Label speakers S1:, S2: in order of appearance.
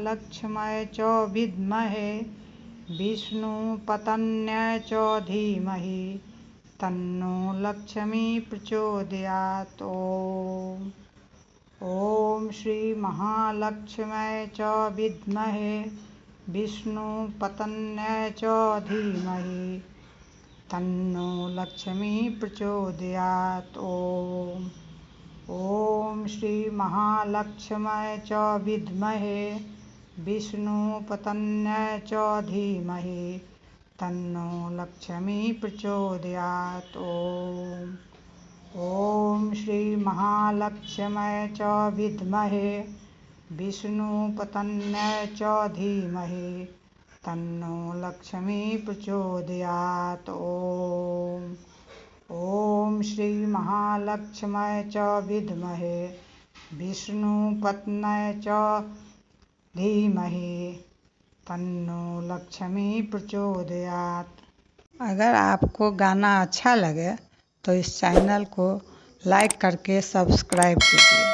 S1: महालक्ष्म्यै च विद्महे विष्णुपत्न्यै च धीमहि तन्नो लक्ष्मी प्रचोदयात्। ॐ श्री महालक्ष्म्यै च विद्महे विष्णुपत्न्यै च धीमहि तन्नो लक्ष्मी प्रचोदयात्। ॐ श्री महालक्ष्म्यै च विद्महे विष्णुपत्न्यै च धीमहि तन्नो लक्ष्मी प्रचोदयात्। ॐ श्री महालक्ष्म्यै च विद्महे विष्णुपत्न्यै च धीमहि तन्नो लक्ष्मी प्रचोदयात्। ॐ श्री महालक्ष्म्यै च विद्महे विष्णुपत्न्यै च धीमहि तन्नो लक्ष्मी प्रचोदयात्। अगर आपको गाना अच्छा लगे तो इस चैनल को लाइक करके सब्सक्राइब कीजिए।